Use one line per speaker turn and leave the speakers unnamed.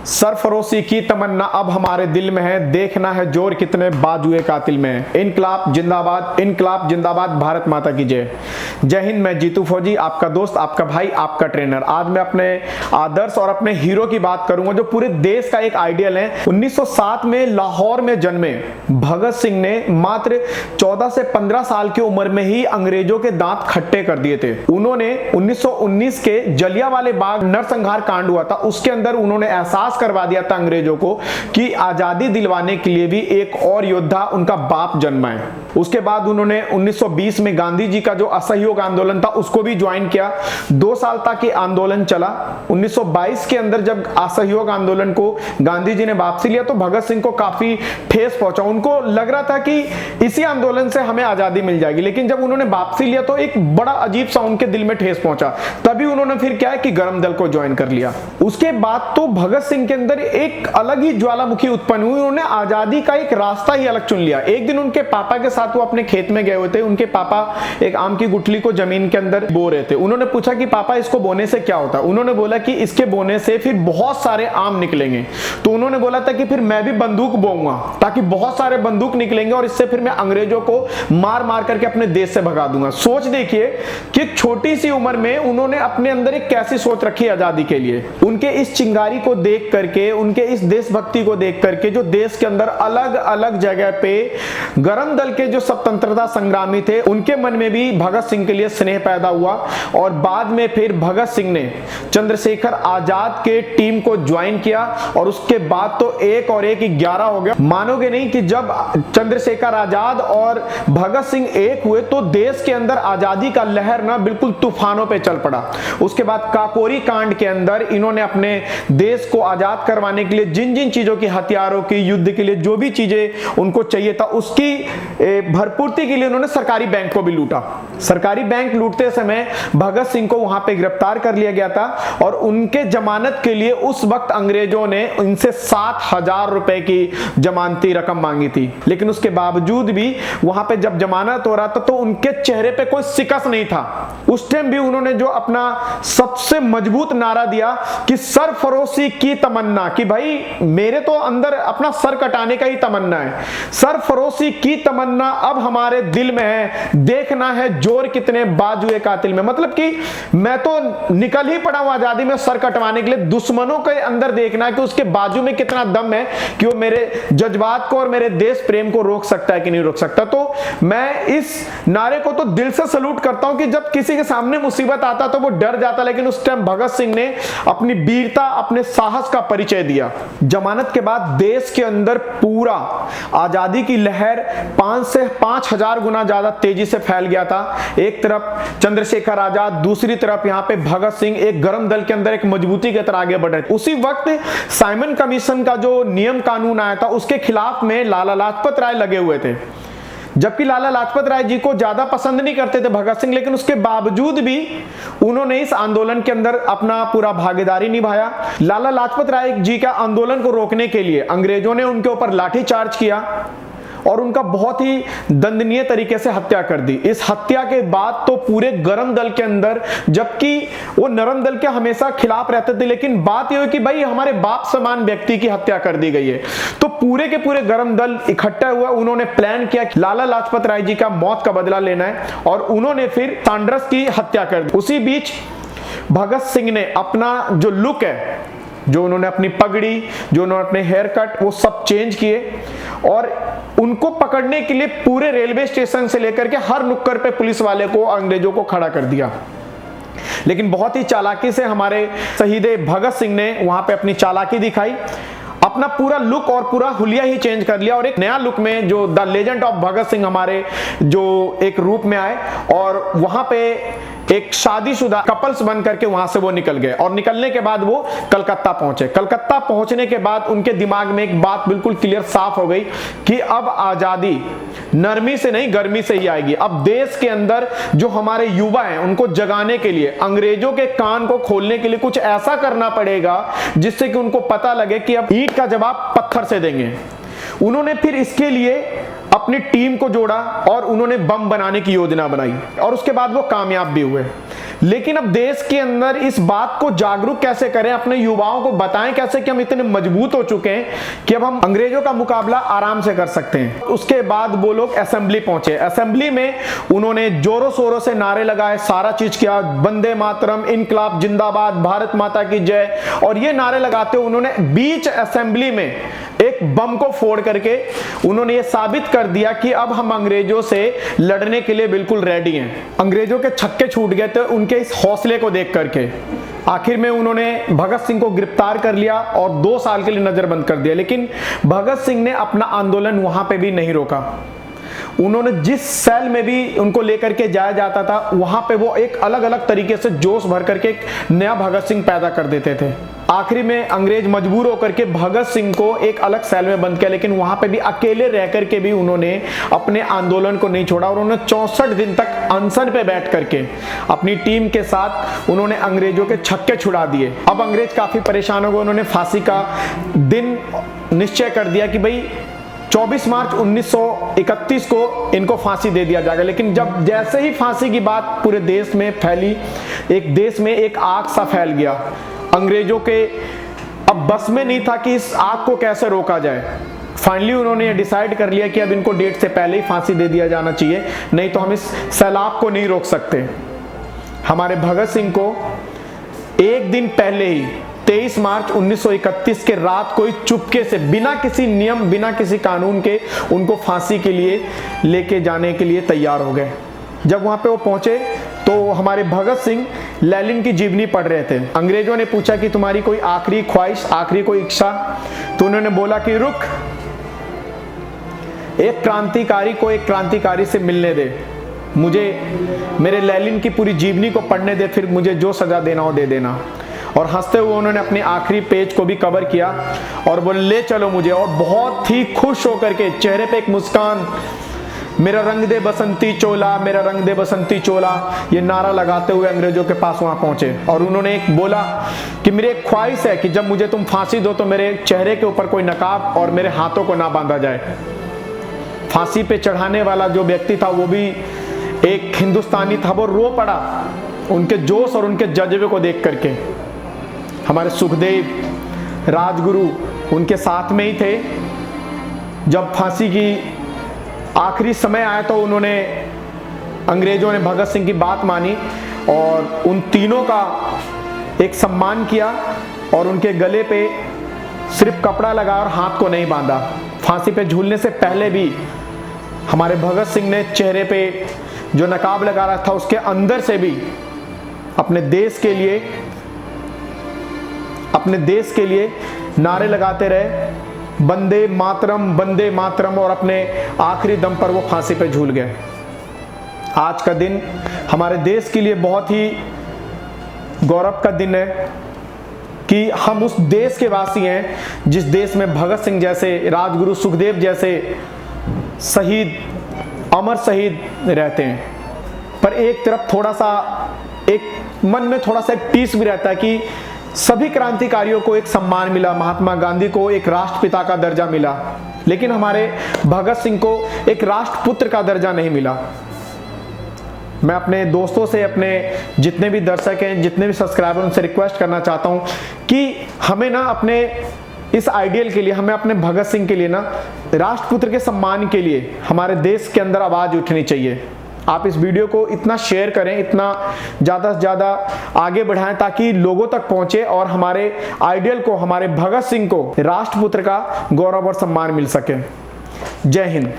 सरफरोशी की तमन्ना अब हमारे दिल में है, देखना है जोर कितने बाजुए कातिल में है। इनकलाब जिंदाबाद, भारत माता की जय। जय हिंद। मैं जीतू फौजी, आपका दोस्त, आपका भाई, आपका ट्रेनर। आज मैं अपने आदर्श और अपने हीरो की बात करूंगा जो पूरे देश का एक आइडियल है। 1907 में लाहौर में जन्मे भगत सिंह ने मात्र 14 से 15 साल की उम्र में ही अंग्रेजों के दांत खट्टे कर दिए थे। उन्होंने 1919 के जलियांवाला बाग नरसंहार कांड हुआ था, उसके अंदर उन्होंने एहसास करवा दिया था अंग्रेजों को कि आजादी दिलवाने के लिए भी एक और योद्धा उनका बाप जन्मा है। उसके बाद उन्होंने 1920 में गांधी जी का जो असहयोग आंदोलन था उसको भी ज्वाइन किया। 2 साल तक ये आंदोलन चला। 1922 के अंदर जब असहयोग आंदोलन को गांधी जी ने वापसी लिया तो भगत सिंह को काफी ठेस पहुंचा। उनको लग रहा था कि इसी आंदोलन से हमें आजादी मिल जाएगी, लेकिन जब उन्होंने वापसी लिया तो एक बड़ा अजीब सा उनके दिल में ठेस पहुंचा। तभी उन्होंने फिर क्या है कि गरम दल को ज्वाइन कर लिया। उसके बाद तो भगत सिंह के अंदर एक अलग ही ज्वालामुखी उत्पन्न हुई। उन्होंने आजादी का एक रास्ता ही अलग चुन लिया। एक दिन उनके पापा के साथ वो अपने खेत में गए हुए थे। उनके पापा एक आम की गुठली को जमीन के अंदर बो रहे थे। उन्होंने पूछा कि पापा इसको बोने से क्या होता है। उन्होंने बोला कि इसके बोने से फिर बहुत सारे आम निकलेंगे। तो उन्होंने बोला था कि फिर मैं भी बंदूक बोऊंगा ताकि बहुत सारे बंदूक निकलेंगे और इससे फिर मैं अंग्रेजों को मार मार करके अपने देश से भगा दूंगा। सोच देखिए कि छोटी सी उम्र में उन्होंने अपने अंदर एक कैसी सोच रखी आजादी के लिए। उनके इस चिंगारी को देख करके, उनके इस देशभक्ति को देख करके जो देश के अंदर अलग अलग जगह पे गरम दल के जो स्वतंत्रता संग्रामी थे उनके मन में भी भगत सिंह के लिए स्नेह पैदा हुआ। और बाद में फिर भगत सिंह ने चंद्रशेखर आजाद के टीम को ज्वाइन किया और उसके बाद तो 1 और 1 11 हो गया। मानोगे नहीं कि जब चंद्रशेखर आजाद और भगत सिंह एक हुए तो देश के अंदर आजादी का लहर ना बिल्कुल तूफानों पे चल पड़ा। उसके बाद काकोरी कांड के अंदर इन्होंने अपने देश को आजाद करवाने के लिए जिन जिन चीजों की, हथियारों की, युद्ध के लिए जो भी चीजें उनको चाहिए था उसकी भरपूर्ति के लिए उन्होंने सरकारी बैंक को भी लूटा। सरकारी बैंक लूटते समय भगत सिंह को वहां पे गिरफ्तार कर लिया गया था और उनके जमानत के लिए उस वक्त अंग्रेजों ने इनसे 7,000 रुपए की जमानती रकम मांगी थी। लेकिन उसके बावजूद भी वहां पे जब जमानत हो रहा था तो उनके चेहरे पे कोई शिकस्त नहीं था। उस टाइम भी उन्होंने जो अपना सबसे मजबूत नारा दिया कि सरफरोशी की तमन्ना, कि भाई मेरे तो अंदर अपना सर कटाने का ही तमन्ना है। सरफरोशी की तमन्ना अब हमारे दिल में है, देखना है जोर कितने बाजुए कातिल में। मतलब कि मैं तो निकल ही पड़ा हूं आजादी में सर कटवाने के लिए। दुश्मनों के अंदर देखना है कि उसके बाजू में कितना दम है कि वो मेरे जज्बात को और मेरे देश प्रेम को रोक सकता है कि नहीं रोक सकता। तो मैं इस नारे को तो दिल से सलूट करता हूं कि जब किसी के सामने मुसीबत आता तो वो डर जाता, लेकिन उस टाइम भगत सिंह ने अपनी वीरता, अपने साहस का परिचय दिया। जमानत के बाद देश के अंदर पूरा आजादी की लहर 5 से 5,000 गुना ज्यादा तेजी से फैल गया था। एक तरफ चंद्रशेखर आजाद, दूसरी तरफ यहां पे भगत सिंह एक गरम दल के अंदर एक मजबूती की तरह आगे बढ़ रहे थे। उसी वक्त साइमन कमीशन का जो नियम कानून आया था उसके खिलाफ में लाला लाजपत राय लगे हुए थे। जबकि लाला लाजपत राय जी को ज्यादा पसंद नहीं करते थे भगत सिंह, लेकिन उसके बावजूद भी उन्होंने इस आंदोलन के अंदर अपना पूरा भागीदारी निभाया। लाला लाजपत राय जी का आंदोलन को रोकने के लिए अंग्रेजों ने उनके ऊपर लाठीचार्ज किया और उनका बहुत ही दंडनीय तरीके से हत्या कर दी। इस हत्या के बाद तो पूरे गरम दल के अंदर, जबकि वो नरम दल के हमेशा खिलाफ रहते थे, लेकिन बात ये हुई कि भाई हमारे बाप समान व्यक्ति की हत्या कर दी गई है। तो पूरे के पूरे गरम दल इकट्ठा हुआ। उन्होंने प्लान किया कि लाला लाजपत राय जी का मौत का बदला लेना है और उन्होंने फिर सांड्रस की हत्या कर दी। उसी बीच भगत सिंह ने अपना जो लुक है, जो उन्होंने अपनी पगड़ी, जो उन्होंने अपने हेयर कट, वो सब चेंज किए और उनको पकड़ने के लिए पूरे रेलवे स्टेशन से लेकर के हर नुक्कड़ पे पुलिस वाले को, अंग्रेजों को खड़ा कर दिया। लेकिन बहुत ही चालाकी से हमारे शहीद भगत सिंह ने वहां पे अपनी चालाकी दिखाई, अपना पूरा लुक और पूरा हुलिया ही चेंज कर लिया और एक नया लुक में जो the legend of Bhagat Singh हमारे जो एक रूप में आए और वहां पे एक शादीशुदा कपल्स बन करके वहां से वो निकल गए। और निकलने के बाद वो कलकत्ता पहुंचे। कलकत्ता पहुंचने के बाद उनके दिमाग में एक बात बिल्कुल क्लियर साफ हो गई कि अब आजादी नरमी से नहीं गर्मी से ही आएगी। अब देश के अंदर जो हमारे युवा हैं उनको जगाने के लिए, अंग्रेजों के कान को खोलने के लिए कुछ ऐसा करना पड़ेगा जिससे कि उनको पता लगे कि अब ईंट का जवाब पत्थर से देंगे। उन्होंने फिर इसके लिए अपनी टीम को जोड़ा और उन्होंने बम बनाने की योजना बनाई और उसके बाद वो कामयाब भी हुए। लेकिन अब देश के अंदर इस बात को जागरूक कैसे करें, अपने युवाओं को बताएं कैसे कि हम इतने मजबूत हो चुके हैं कि अब हम अंग्रेजों का मुकाबला आराम से कर सकते हैं। उसके बाद वो लोग असेंबली पहुंचे। असेंबली में उन्होंने जोरों शोरों से नारे लगाए, सारा चीज किया, वंदे मातरम, इनकलाब जिंदाबाद, भारत माता की जय। और ये नारे लगाते हुए उन्होंने बीच असेंबली में एक बम को फोड़ करके उन्होंने ये साबित कर दिया कि अब हम अंग्रेजों से लड़ने के लिए बिल्कुल रेडी हैं। अंग्रेजों के छक्के छूट गए थे उनके इस हौसले को देख करके। आखिर में उन्होंने भगत सिंह को गिरफ्तार कर लिया और 2 साल के लिए नजरबंद कर दिया। लेकिन भगत सिंह ने अपना आंदोलन वहां पे भी नहीं रोका। उन्होंने जिस सेल में भी उनको लेकर के जाया जाता था वहां पे वो एक अलग अलग तरीके से जोश भर करके एक नया भगत सिंह पैदा कर देते थे। आखिरी में अंग्रेज मजबूर होकर के भगत सिंह को एक अलग सेल में बंद किया, लेकिन वहां पे भी अकेले रह करके भी उन्होंने अपने आंदोलन को नहीं छोड़ा और उन्होंने 64 दिन तक अनशन पे बैठ करके अपनी टीम के साथ उन्होंने अंग्रेजों के छक्के छुड़ा दिए। अब अंग्रेज काफी परेशान हो गए। उन्होंने फांसी का दिन निश्चय कर दिया कि भाई 24 मार्च 1931 को इनको फांसी दे दिया जाएगा। लेकिन जब जैसे ही फांसी की बात पूरे देश में फैली, एक देश में एक आग सा फैल गया। अंग्रेजों के अब बस में नहीं था कि इस आग को कैसे रोका जाए। फाइनली उन्होंने ये डिसाइड कर लिया कि अब इनको डेट से पहले ही फांसी दे दिया जाना चाहिए, नहीं तो हम इस सैलाब को नहीं रोक सकते। हमारे भगत सिंह को एक दिन पहले ही 23 मार्च 1931 के रात को ही चुपके से बिना किसी नियम, बिना किसी कानून के उनको फांसी के लिए लेके जाने के लिए तैयार हो गए। जब वहां पे वो पहुंचे तो हमारे भगत सिंह लेनिन की जीवनी पढ़ रहे थे। अंग्रेजों ने पूछा कि तुम्हारी कोई आखिरी ख्वाहिश, आखिरी कोई इच्छा? तो उन्होंने बोला कि रुक, एक क्रांतिकारी को एक क्रांतिकारी से मिलने दे, मुझे मेरे लेनिन की पूरी जीवनी को पढ़ने दे, फिर मुझे जो सजा देना हो दे देना। और हंसते हुए उन्होंने अपने आखिरी पेज को भी कवर किया और बोले ले चलो मुझे। और बहुत ही खुश होकर के चेहरे पे एक मुस्कान, मेरा रंग दे बसंती चोला, मेरा रंग दे बसंती चोला, ये नारा लगाते हुए अंग्रेजों के पास वहां पहुंचे। और उन्होंने एक बोला कि मेरी एक ख्वाहिश है कि जब मुझे तुम फांसी दो तो मेरे चेहरे के ऊपर कोई नकाब और मेरे हाथों को ना बांधा जाए। फांसी पे चढ़ाने वाला जो व्यक्ति था वो भी एक हिंदुस्तानी था, वो रो पड़ा उनके जोश और उनके जज्बे को देख करके। हमारे सुखदेव, राजगुरु उनके साथ में ही थे। जब फांसी की आखिरी समय आया तो उन्होंने, अंग्रेजों ने भगत सिंह की बात मानी और उन तीनों का एक सम्मान किया और उनके गले पे सिर्फ कपड़ा लगा और हाथ को नहीं बांधा। फांसी पे झूलने से पहले भी हमारे भगत सिंह ने चेहरे पे जो नकाब लगा रखा था उसके अंदर से भी अपने देश के लिए नारे लगाते रहे, वंदे मातरम, और अपने आखिरी दम पर वो फांसी पे झूल गए। आज का दिन हमारे देश के लिए बहुत ही गौरव का दिन है कि हम उस देश के वासी हैं जिस देश में भगत सिंह जैसे, राजगुरु सुखदेव जैसे शहीद, अमर शहीद रहते हैं। पर एक तरफ थोड़ा सा एक मन में थोड़ा सा एक टीस भी रहता है कि सभी क्रांतिकारियों को एक सम्मान मिला, महात्मा गांधी को एक राष्ट्रपिता का दर्जा मिला, लेकिन हमारे भगत सिंह को एक राष्ट्रपुत्र का दर्जा नहीं मिला। मैं अपने दोस्तों से, अपने जितने भी दर्शक हैं, जितने भी सब्सक्राइबर, उनसे रिक्वेस्ट करना चाहता हूं कि हमें ना अपने इस आइडियल के लिए, हमें अपने भगत सिंह के लिए ना, राष्ट्रपुत्र के सम्मान के लिए हमारे देश के अंदर आवाज उठनी चाहिए। आप इस वीडियो को इतना शेयर करें, इतना ज़्यादा से ज़्यादा आगे बढ़ाएं ताकि लोगों तक पहुंचे और हमारे आइडियल को, हमारे भगत सिंह को राष्ट्रपुत्र का गौरव और सम्मान मिल सके। जय हिंद।